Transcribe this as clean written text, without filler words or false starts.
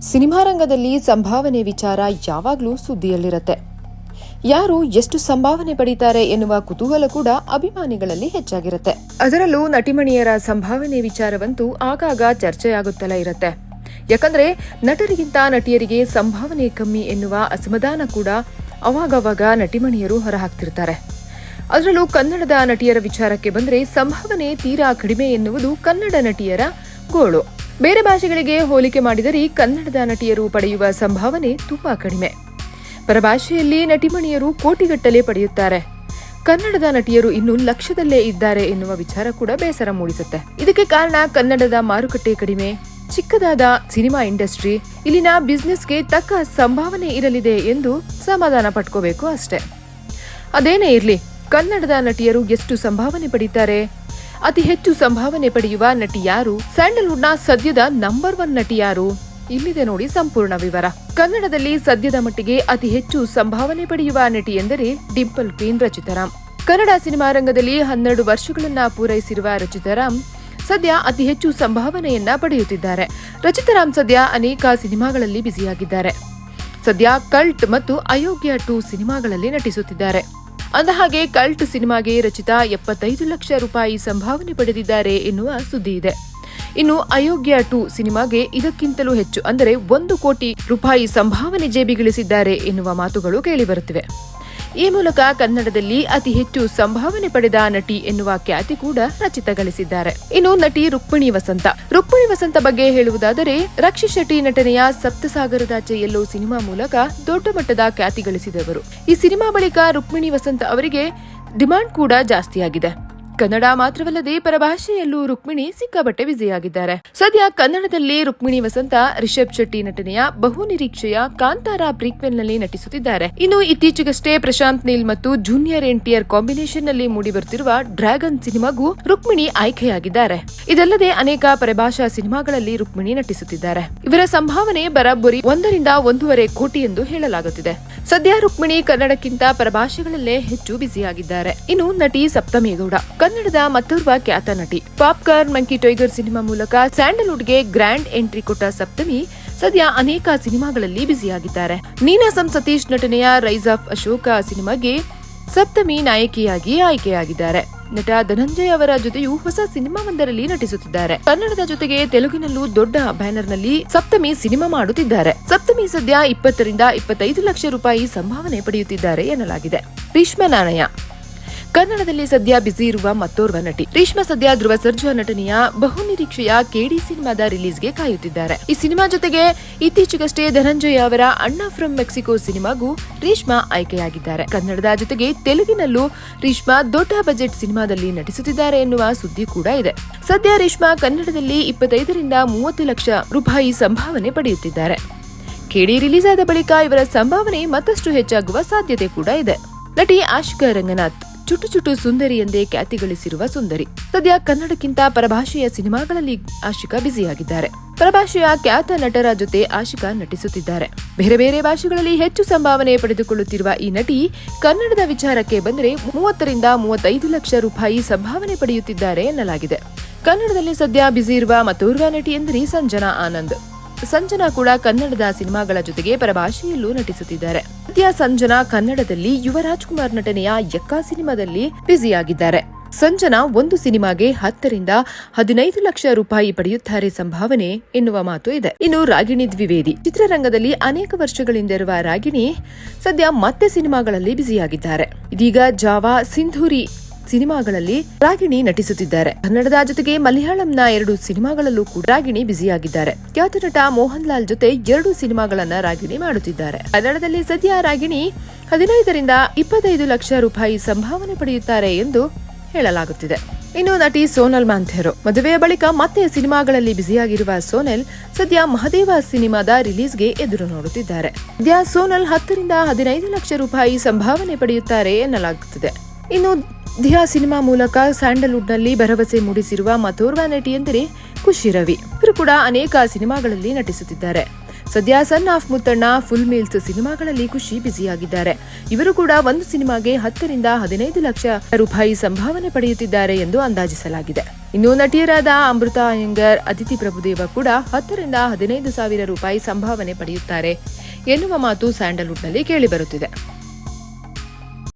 Cinema ರಂಗದಲ್ಲಿ ಸಂಭಾವನೆ ವಿಚಾರ ಯಾವಾಗಲೂ ಸುದ್ದಿಯಲ್ಲಿರುತ್ತೆ. ಯಾರು ಎಷ್ಟು ಸಂಭಾವನೆ ಪಡೀತಾರೆ ಎನ್ನುವ ಕುತೂಹಲ ಕೂಡ ಅಭಿಮಾನಿಗಳಲ್ಲಿ ಹೆಚ್ಚಾಗಿರುತ್ತೆ. ಅದರಲ್ಲೂ ನಟಿಮಣಿಯರ ಸಂಭಾವನೆ ವಿಚಾರವಂತೂ ಆಗಾಗ ಚರ್ಚೆಯಾಗುತ್ತಲೇ ಇರುತ್ತೆ. ಯಾಕಂದ್ರೆ ನಟರಿಗಿಂತ ನಟಿಯರಿಗೆ ಸಂಭಾವನೆ ಕಮ್ಮಿ ಎನ್ನುವ ಅಸಮಾಧಾನ ಕೂಡ ಅವಾಗವಾಗ ನಟಿಮಣಿಯರು ಹೊರಹಾಕ್ತಿರ್ತಾರೆ. ಅದರಲ್ಲೂ ಕನ್ನಡದ ನಟಿಯರ ವಿಚಾರಕ್ಕೆ ಬಂದ್ರೆ ಸಂಭಾವನೆ ತೀರಾ ಕಡಿಮೆ ಎನ್ನುವುದು ಕನ್ನಡ ನಟಿಯರ ಗೋಳು. ಬೇರೆ ಭಾಷೆಗಳಿಗೆ ಹೋಲಿಕೆ ಮಾಡಿದರೆ ಕನ್ನಡದ ನಟಿಯರು ಪಡೆಯುವ ಸಂಭಾವನೆ ತುಂಬಾ ಕಡಿಮೆ. ಪರಭಾಷೆಯಲ್ಲಿ ನಟಿಮಣಿಯರು ಕೋಟಿಗಟ್ಟಲೆ ಪಡೆಯುತ್ತಾರೆ. ಕನ್ನಡದ ನಟಿಯರು ಇನ್ನು ಲಕ್ಷದಲ್ಲೇ ಇದ್ದಾರೆ ಎನ್ನುವ ವಿಚಾರ ಕೂಡ ಬೇಸರ ಮೂಡಿಸುತ್ತೆ. ಇದಕ್ಕೆ ಕಾರಣ ಕನ್ನಡದ ಮಾರುಕಟ್ಟೆ ಕಡಿಮೆ, ಚಿಕ್ಕದಾದ ಸಿನಿಮಾ ಇಂಡಸ್ಟ್ರಿ, ಇಲ್ಲಿನ ಬಿಸ್ನೆಸ್ಗೆ ತಕ್ಕ ಸಂಭಾವನೆ ಇರಲಿದೆ ಎಂದು ಸಮಾಧಾನ ಪಟ್ಕೋಬೇಕು ಅಷ್ಟೇ. ಅದೇನೇ ಇರ್ಲಿ, ಕನ್ನಡದ ನಟಿಯರು ಎಷ್ಟು ಸಂಭಾವನೆ ಪಡೀತಾರೆ? ಅತಿ ಹೆಚ್ಚು ಸಂಭಾವನೆ ಪಡೆಯುವ ನಟಿ ಯಾರು? ಸ್ಯಾಂಡಲ್ವುಡ್ನ ಸದ್ಯದ ನಂಬರ್ 1 ನಟಿ ಯಾರು? ಇಲ್ಲಿದೆ ನೋಡಿ ಸಂಪೂರ್ಣ ವಿವರ. ಕನ್ನಡದಲ್ಲಿ ಸದ್ಯದ ಮಟ್ಟಿಗೆ ಅತಿ ಹೆಚ್ಚು ಸಂಭಾವನೆ ಪಡೆಯುವ ನಟಿ ಎಂದರೆ ಡಿಂಪಲ್ ಕ್ವೀನ್ ರಚಿತಾರಾಮ್. ಕನ್ನಡ ಸಿನಿಮಾ ರಂಗದಲ್ಲಿ 12 ವರ್ಷಗಳನ್ನ ಪೂರೈಸಿರುವ ರಚಿತಾರಾಮ್ ಸದ್ಯ ಅತಿ ಹೆಚ್ಚು ಸಂಭಾವನೆಯನ್ನ ಪಡೆಯುತ್ತಿದ್ದಾರೆ. ರಚಿತಾರಾಮ್ ಸದ್ಯ ಅನೇಕ ಸಿನಿಮಾಗಳಲ್ಲಿ ಬ್ಯುಸಿಯಾಗಿದ್ದಾರೆ. ಸದ್ಯ ಕಲ್ಟ್ ಮತ್ತು ಅಯೋಗ್ಯ 2 ಸಿನಿಮಾಗಳಲ್ಲಿ ನಟಿಸುತ್ತಿದ್ದಾರೆ. ಅಂದಹಾಗೆ ಕಲ್ಟ್ ಸಿನಿಮಾಗೆ ರಚಿತಾ 75 ಲಕ್ಷ ರೂಪಾಯಿ ಸಂಭಾವನೆ ಪಡೆದಿದ್ದಾರೆ ಎನ್ನುವ ಸುದ್ದಿ ಇದೆ. ಇನ್ನು ಅಯೋಗ್ಯ 2 ಸಿನಿಮಾಗೆ ಇದಕ್ಕಿಂತಲೂ ಹೆಚ್ಚು ಅಂದರೆ 1 ಕೋಟಿ ರೂಪಾಯಿ ಸಂಭಾವನೆ ಜೇಬಿಗಿಳಿಸಿದ್ದಾರೆ ಎನ್ನುವ ಮಾತುಗಳು ಕೇಳಿಬರುತ್ತಿವೆ. ಈ ಮೂಲಕ ಕನ್ನಡದಲ್ಲಿ ಅತಿ ಹೆಚ್ಚು ಸಂಭಾವನೆ ಪಡೆದ ನಟಿ ಎನ್ನುವ ಖ್ಯಾತಿ ಕೂಡ ರಚಿತಾ ಗಳಿಸಿದ್ದಾರೆ. ಇನ್ನು ನಟಿ ರುಕ್ಮಿಣಿ ವಸಂತ ಬಗ್ಗೆ ಹೇಳುವುದಾದರೆ, ರಕ್ಷಿತ್ ಶೆಟ್ಟಿ ನಟನೆಯ ಸಪ್ತಸಾಗರದಾಚೆ ಎಲ್ಲೋ ಸಿನಿಮಾ ಮೂಲಕ ದೊಡ್ಡ ಮಟ್ಟದ ಖ್ಯಾತಿ ಗಳಿಸಿದವರು. ಈ ಸಿನಿಮಾ ಬಳಿಕ ರುಕ್ಮಿಣಿ ವಸಂತ ಅವರಿಗೆ ಡಿಮಾಂಡ್ ಕೂಡ ಜಾಸ್ತಿಯಾಗಿದೆ. ಕನ್ನಡ ಮಾತ್ರವಲ್ಲದೆ ಪರಭಾಷೆಯಲ್ಲೂ ರುಕ್ಮಿಣಿ ಸಿಕ್ಕಾಪಟ್ಟೆ ಬ್ಯುಸಿಯಾಗಿದ್ದಾರೆ. ಸದ್ಯ ಕನ್ನಡದಲ್ಲಿ ರುಕ್ಮಿಣಿ ವಸಂತ ರಿಷಬ್ ಶೆಟ್ಟಿ ನಟನೆಯ ಬಹುನಿರೀಕ್ಷೆಯ ಕಾಂತಾರ ಪ್ರೀಕ್ವೆಲ್ ನಲ್ಲಿ ನಟಿಸುತ್ತಿದ್ದಾರೆ. ಇನ್ನು ಇತ್ತೀಚೆಗಷ್ಟೇ ಪ್ರಶಾಂತ್ ನೀಲ್ ಮತ್ತು ಜೂನಿಯರ್ ಎನ್ಟಿಆರ್ ಕಾಂಬಿನೇಷನ್ ನಲ್ಲಿ ಮೂಡಿಬರುತ್ತಿರುವ ಡ್ರ್ಯಾಗನ್ ಸಿನಿಮಾಗೂ ರುಕ್ಮಿಣಿ ಆಯ್ಕೆಯಾಗಿದ್ದಾರೆ. ಇದಲ್ಲದೆ ಅನೇಕ ಪರಭಾಷಾ ಸಿನಿಮಾಗಳಲ್ಲಿ ರುಕ್ಮಿಣಿ ನಟಿಸುತ್ತಿದ್ದಾರೆ. ಇವರ ಸಂಭಾವನೆ ಬರೋಬ್ಬರಿ 1 ರಿಂದ 1.5 ಕೋಟಿ ಎಂದು ಹೇಳಲಾಗುತ್ತಿದೆ. ಸದ್ಯ ರುಕ್ಮಿಣಿ ಕನ್ನಡಕ್ಕಿಂತ ಪರಭಾಷೆಗಳಲ್ಲೇ ಹೆಚ್ಚು ಬ್ಯುಸಿಯಾಗಿದ್ದಾರೆ. ಇನ್ನು ನಟಿ ಸಪ್ತಮಿ ಗೌಡ ಕನ್ನಡದ ಮತ್ತೋರ್ವ ಖ್ಯಾತ ನಟಿ. ಪಾಪ್ಕಾರ್ನ್ ಮಂಕಿ ಟೈಗರ್ ಸಿನಿಮಾ ಮೂಲಕ ಸ್ಯಾಂಡಲ್ವುಡ್ಗೆ ಗ್ರ್ಯಾಂಡ್ ಎಂಟ್ರಿ ಕೊಟ್ಟ ಸಪ್ತಮಿ ಸದ್ಯ ಅನೇಕ ಸಿನಿಮಾಗಳಲ್ಲಿ ಬ್ಯುಸಿಯಾಗಿದ್ದಾರೆ. ನೀನಾಸಂ ಸತೀಶ್ ನಟನೆಯ ರೈಸ್ ಆಫ್ ಅಶೋಕ ಸಿನಿಮಾಗೆ ಸಪ್ತಮಿ ನಾಯಕಿಯಾಗಿ ಆಯ್ಕೆಯಾಗಿದ್ದಾರೆ. ನಟ ಧನಂಜಯ್ ಅವರ ಜೊತೆಯೂ ಹೊಸ ಸಿನಿಮಾವೊಂದರಲ್ಲಿ ನಟಿಸುತ್ತಿದ್ದಾರೆ. ಕನ್ನಡದ ಜೊತೆಗೆ ತೆಲುಗಿನಲ್ಲೂ ದೊಡ್ಡ ಬ್ಯಾನರ್ ನಲ್ಲಿ ಸಪ್ತಮಿ ಸಿನಿಮಾ ಮಾಡುತ್ತಿದ್ದಾರೆ. ಸಪ್ತಮಿ ಸದ್ಯ 20 ರಿಂದ 25 ಲಕ್ಷ ರೂಪಾಯಿ ಸಂಭಾವನೆ ಪಡೆಯುತ್ತಿದ್ದಾರೆ ಎನ್ನಲಾಗಿದೆ. ರೇಷ್ಮಾ ನಾಣಯ್ಯ ಕನ್ನಡದಲ್ಲಿ ಸದ್ಯ ಬ್ಯುಸಿ ಇರುವ ಮತ್ತೋರ್ವ ನಟಿ. ರೇಷ್ಮಾ ಸದ್ಯ ಧ್ರುವ ಸರ್ಜಾ ನಟನೆಯ ಬಹುನಿರೀಕ್ಷೆಯ ಕೆಡಿ ಸಿನಿಮಾದ ರಿಲೀಸ್ಗೆ ಕಾಯುತ್ತಿದ್ದಾರೆ. ಈ ಸಿನಿಮಾ ಜೊತೆಗೆ ಇತ್ತೀಚೆಗಷ್ಟೇ ಧನಂಜಯ್ ಅವರ ಅಣ್ಣ ಫ್ರಮ್ ಮೆಕ್ಸಿಕೋ ಸಿನಿಮಾಗೂ ರೇಷ್ಮಾ ಆಯ್ಕೆಯಾಗಿದ್ದಾರೆ. ಕನ್ನಡದ ಜೊತೆಗೆ ತೆಲುಗಿನಲ್ಲೂ ರೇಷ್ಮಾ ದೊಡ್ಡ ಬಜೆಟ್ ಸಿನಿಮಾದಲ್ಲಿ ನಟಿಸುತ್ತಿದ್ದಾರೆ ಎನ್ನುವ ಸುದ್ದಿ ಕೂಡ ಇದೆ. ಸದ್ಯ ರೇಷ್ಮಾ ಕನ್ನಡದಲ್ಲಿ 25 ರಿಂದ 30 ಲಕ್ಷ ರೂಪಾಯಿ ಸಂಭಾವನೆ ಪಡೆಯುತ್ತಿದ್ದಾರೆ. ಕೆಡಿ ರಿಲೀಸ್ ಆದ ಬಳಿಕ ಇವರ ಸಂಭಾವನೆ ಮತ್ತಷ್ಟು ಹೆಚ್ಚಾಗುವ ಸಾಧ್ಯತೆ ಕೂಡ ಇದೆ. ನಟಿ ಆಶಿಕಾ ರಂಗನಾಥ್ ಚುಟು ಚುಟು ಸುಂದರಿ ಎಂದೇ ಖ್ಯಾತಿ ಗಳಿಸಿರುವ ಸುಂದರಿ. ಸದ್ಯ ಕನ್ನಡಕ್ಕಿಂತ ಪರಭಾಷೆಯ ಸಿನಿಮಾಗಳಲ್ಲಿ ಆಶಿಕಾ ಬ್ಯುಸಿಯಾಗಿದ್ದಾರೆ. ಪರಭಾಷೆಯ ಖ್ಯಾತ ನಟರ ಜೊತೆ ಆಶಿಕಾ ನಟಿಸುತ್ತಿದ್ದಾರೆ. ಬೇರೆ ಬೇರೆ ಭಾಷೆಗಳಲ್ಲಿ ಹೆಚ್ಚು ಸಂಭಾವನೆ ಪಡೆದುಕೊಳ್ಳುತ್ತಿರುವ ಈ ನಟಿ ಕನ್ನಡದ ವಿಚಾರಕ್ಕೆ ಬಂದರೆ 30 ರಿಂದ 35 ಲಕ್ಷ ರೂಪಾಯಿ ಸಂಭಾವನೆ ಪಡೆಯುತ್ತಿದ್ದಾರೆ ಎನ್ನಲಾಗಿದೆ. ಕನ್ನಡದಲ್ಲಿ ಸದ್ಯ ಬ್ಯುಸಿ ಇರುವ ಮತ್ತೋರ್ವ ನಟಿ ಎಂದರೆ ಸಂಜನಾ ಆನಂದ್. ಸಂಜನಾ ಕೂಡ ಕನ್ನಡದ ಸಿನಿಮಾಗಳ ಜೊತೆಗೆ ಪರಭಾಷೆಯಲ್ಲೂ ನಟಿಸುತ್ತಿದ್ದಾರೆ. ಸದ್ಯ ಸಂಜನಾ ಕನ್ನಡದಲ್ಲಿ ಯುವರಾಜ್ ಕುಮಾರ್ ನಟನೆಯ ಯಕ್ಕ ಸಿನಿಮಾದಲ್ಲಿ ಬ್ಯುಸಿಯಾಗಿದ್ದಾರೆ. ಸಂಜನಾ ಒಂದು ಸಿನಿಮಾಗೆ 10 ರಿಂದ 15 ಲಕ್ಷ ರೂಪಾಯಿ ಪಡೆಯುತ್ತಾರೆ ಸಂಭಾವನೆ ಎನ್ನುವ ಮಾತು ಇದೆ. ಇನ್ನು ರಾಗಿಣಿ ದ್ವಿವೇದಿ ಚಿತ್ರರಂಗದಲ್ಲಿ ಅನೇಕ ವರ್ಷಗಳಿಂದ ಇರುವ ರಾಗಿಣಿ ಸದ್ಯ ಮತ್ತೆ ಸಿನಿಮಾಗಳಲ್ಲಿ ಬ್ಯುಸಿಯಾಗಿದ್ದಾರೆ. ಇದೀಗ ಜಾವಾ, ಸಿಂಧೂರಿ ಸಿನಿಮಾಗಳಲ್ಲಿ ರಾಗಿಣಿ ನಟಿಸುತ್ತಿದ್ದಾರೆ. ಕನ್ನಡದ ಜೊತೆಗೆ ಮಲಯಾಳಂನ 2 ಸಿನಿಮಾಗಳಲ್ಲೂ ಕೂಡ ರಾಗಿಣಿ ಬ್ಯುಸಿಯಾಗಿದ್ದಾರೆ. ಖ್ಯಾತ ನಟ ಮೋಹನ್ ಲಾಲ್ ಜೊತೆ 2 ಸಿನಿಮಾಗಳನ್ನ ರಾಗಿಣಿ ಮಾಡುತ್ತಿದ್ದಾರೆ. ಕನ್ನಡದಲ್ಲಿ ಸದ್ಯ ರಾಗಿಣಿ 15 ರಿಂದ 25 ಲಕ್ಷ ರೂಪಾಯಿ ಸಂಭಾವನೆ ಪಡೆಯುತ್ತಾರೆ ಎಂದು ಹೇಳಲಾಗುತ್ತಿದೆ. ಇನ್ನು ನಟಿ ಸೋನಲ್ ಮಾಂಥೇರೋ ಮದುವೆಯ ಬಳಿಕ ಮತ್ತೆ ಸಿನಿಮಾಗಳಲ್ಲಿ ಬ್ಯುಸಿಯಾಗಿರುವ ಸೋನಲ್ ಸದ್ಯ ಮಹದೇವ ಸಿನಿಮಾದ ರಿಲೀಸ್ಗೆ ಎದುರು ನೋಡುತ್ತಿದ್ದಾರೆ. ಸದ್ಯ ಸೋನಲ್ 10 ರಿಂದ 15 ಲಕ್ಷ ರೂಪಾಯಿ ಸಂಭಾವನೆ ಪಡೆಯುತ್ತಾರೆ ಎನ್ನಲಾಗುತ್ತಿದೆ. ಇನ್ನು ದಿಯಾ ಸಿನಿಮಾ ಮೂಲಕ ಸ್ಯಾಂಡಲ್ವುಡ್ನಲ್ಲಿ ಭರವಸೆ ಮೂಡಿಸಿರುವ ಮತ್ತೋರ್ವ ನಟಿ ಎಂದರೆ ಖುಷಿ ರವಿ. ಇವರು ಕೂಡ ಅನೇಕ ಸಿನಿಮಾಗಳಲ್ಲಿ ನಟಿಸುತ್ತಿದ್ದಾರೆ. ಸದ್ಯ son of Muttanna, full meals ಸಿನಿಮಾಗಳಲ್ಲಿ ಖುಷಿ ಬ್ಯುಸಿಯಾಗಿದ್ದಾರೆ. ಇವರು ಕೂಡ ಒಂದು ಸಿನಿಮಾಗೆ 10 ರಿಂದ 15 ಲಕ್ಷ ರೂಪಾಯಿ ಸಂಭಾವನೆ ಪಡೆಯುತ್ತಿದ್ದಾರೆ ಎಂದು ಅಂದಾಜಿಸಲಾಗಿದೆ. ಇನ್ನು ನಟಿಯರಾದ ಅಮೃತಾ ಅಯ್ಯಂಗರ್, ಅದಿತಿ ಪ್ರಭುದೇವ ಕೂಡ 10 ರಿಂದ 15 ಸಾವಿರ ರೂಪಾಯಿ ಸಂಭಾವನೆ ಪಡೆಯುತ್ತಾರೆ ಎನ್ನುವ ಮಾತು ಸ್ಯಾಂಡಲ್ವುಡ್ನಲ್ಲಿ ಕೇಳಿಬರುತ್ತಿದೆ.